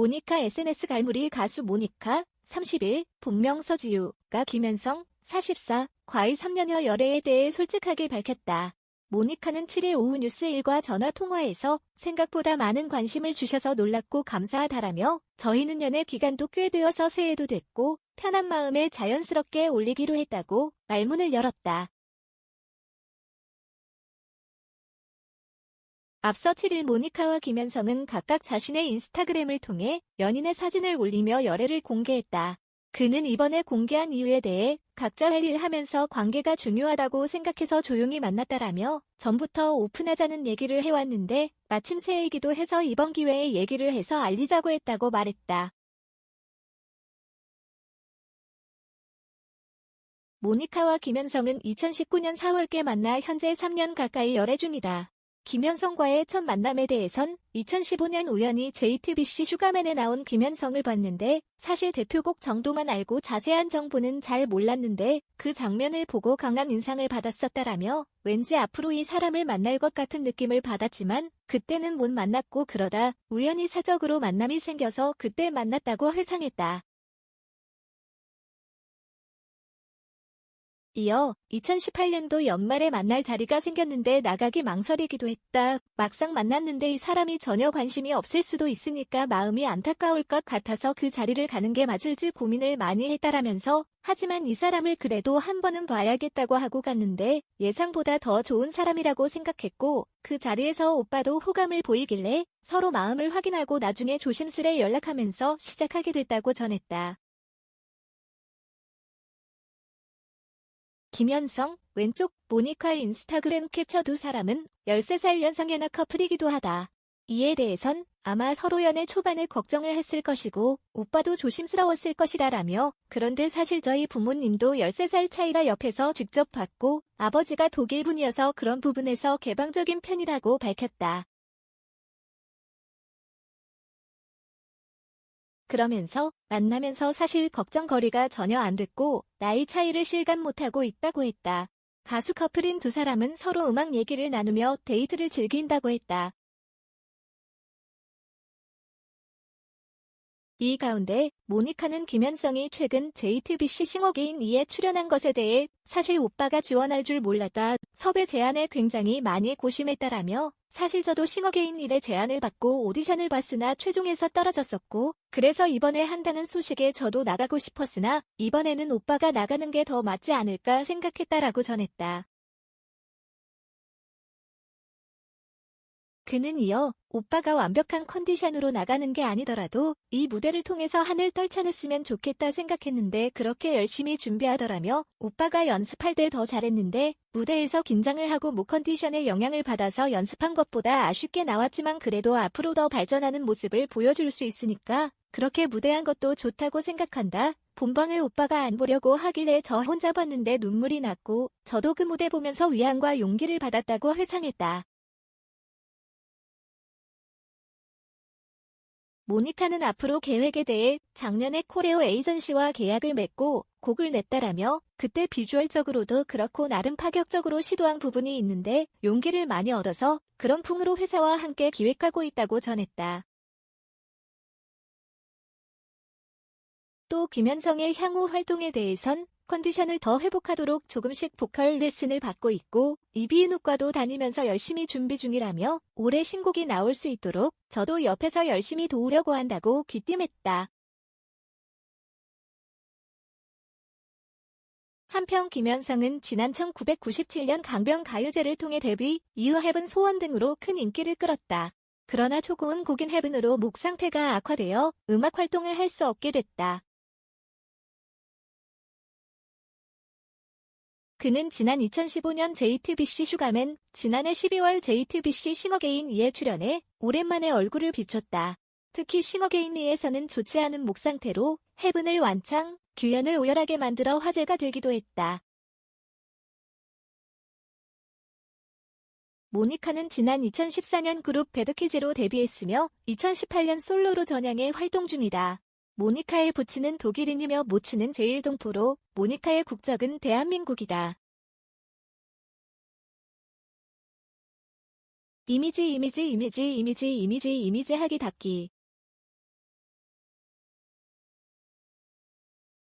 모니카 SNS 갈무리 가수 모니카 30일 본명 서지우가 김현성 44 과의 3년여 열애에 대해 솔직하게 밝혔다. 모니카는 7일 오후 뉴스1과 전화통화에서 생각보다 많은 관심을 주셔서 놀랍고 감사하다라며 저희는 연애 기간도 꽤 되어서 새해도 됐고 편한 마음에 자연스럽게 올리기로 했다고 말문을 열었다. 앞서 7일 모니카와 김현성은 각각 자신의 인스타그램을 통해 연인의 사진을 올리며 열애를 공개했다. 그는 이번에 공개한 이유에 대해 각자 할 일 하면서 관계가 중요하다고 생각해서 조용히 만났다라며 전부터 오픈하자는 얘기를 해왔는데 마침 새해이기도 해서 이번 기회에 얘기를 해서 알리자고 했다고 말했다. 모니카와 김현성은 2019년 4월께 만나 현재 3년 가까이 열애 중이다. 김현성과의 첫 만남에 대해선 2015년 우연히 JTBC 슈가맨에 나온 김현성을 봤는데 사실 대표곡 정도만 알고 자세한 정보는 잘 몰랐는데 그 장면을 보고 강한 인상을 받았었다라며 왠지 앞으로 이 사람을 만날 것 같은 느낌을 받았지만 그때는 못 만났고 그러다 우연히 사적으로 만남이 생겨서 그때 만났다고 회상했다. 이어 2018년도 연말에 만날 자리가 생겼는데 나가기 망설이기도 했다. 막상 만났는데 이 사람이 전혀 관심이 없을 수도 있으니까 마음이 안타까울 것 같아서 그 자리를 가는 게 맞을지 고민을 많이 했다라면서 하지만 이 사람을 그래도 한 번은 봐야겠다고 하고 갔는데 예상보다 더 좋은 사람이라고 생각했고 그 자리에서 오빠도 호감을 보이길래 서로 마음을 확인하고 나중에 조심스레 연락하면서 시작하게 됐다고 전했다. 김현성, 왼쪽 모니카의 인스타그램 캡처 두 사람은 13살 연상연하 커플이기도 하다. 이에 대해선 아마 서로 연애 초반에 걱정을 했을 것이고 오빠도 조심스러웠을 것이라라며 그런데 사실 저희 부모님도 13살 차이라 옆에서 직접 봤고 아버지가 독일분이어서 그런 부분에서 개방적인 편이라고 밝혔다. 그러면서 만나면서 사실 걱정거리가 전혀 안 됐고 나이 차이를 실감 못하고 있다고 했다. 가수 커플인 두 사람은 서로 음악 얘기를 나누며 데이트를 즐긴다고 했다. 이 가운데 모니카는 김현성이 최근 JTBC 싱어게인 2에 출연한 것에 대해 사실 오빠가 지원할 줄 몰랐다. 섭외 제안에 굉장히 많이 고심했다라며 사실 저도 싱어게인 1에 제안을 받고 오디션을 봤으나 최종에서 떨어졌었고 그래서 이번에 한다는 소식에 저도 나가고 싶었으나 이번에는 오빠가 나가는 게 더 맞지 않을까 생각했다라고 전했다. 그는 이어 오빠가 완벽한 컨디션으로 나가는 게 아니더라도 이 무대를 통해서 하늘 떨쳐냈으면 좋겠다 생각했는데 그렇게 열심히 준비하더라며 오빠가 연습할 때 더 잘했는데 무대에서 긴장을 하고 목 컨디션에 영향을 받아서 연습한 것보다 아쉽게 나왔지만 그래도 앞으로 더 발전하는 모습을 보여줄 수 있으니까 그렇게 무대한 것도 좋다고 생각한다. 본방을 오빠가 안 보려고 하길래 저 혼자 봤는데 눈물이 났고 저도 그 무대 보면서 위안과 용기를 받았다고 회상했다. 모니카는 앞으로 계획에 대해 작년에 코레오 에이전시와 계약을 맺고 곡을 냈다라며 그때 비주얼적으로도 그렇고 나름 파격적으로 시도한 부분이 있는데 용기를 많이 얻어서 그런 풍으로 회사와 함께 기획하고 있다고 전했다. 또 김현성의 향후 활동에 대해선 컨디션을 더 회복하도록 조금씩 보컬 레슨을 받고 있고 이비인후과도 다니면서 열심히 준비 중이라며 올해 신곡이 나올 수 있도록 저도 옆에서 열심히 도우려고 한다고 귀띔했다. 한편 김현성은 지난 1997년 강변가요제를 통해 데뷔 이후 헤븐 소원 등으로 큰 인기를 끌었다. 그러나 초고음 곡인 헤븐으로 목 상태가 악화되어 음악 활동을 할 수 없게 됐다. 그는 지난 2015년 JTBC 슈가맨, 지난해 12월 JTBC 싱어게인 2에 출연해 오랜만에 얼굴을 비췄다. 특히 싱어게인 2에서는 좋지 않은 목 상태로 헤븐을 완창, 규현을 오열하게 만들어 화제가 되기도 했다. 모니카는 지난 2014년 그룹 배드키즈로 데뷔했으며 2018년 솔로로 전향해 활동 중이다. 모니카의 부친은 독일인이며 모친은 제1동포로 모니카의 국적은 대한민국이다. 이미지 하기 닫기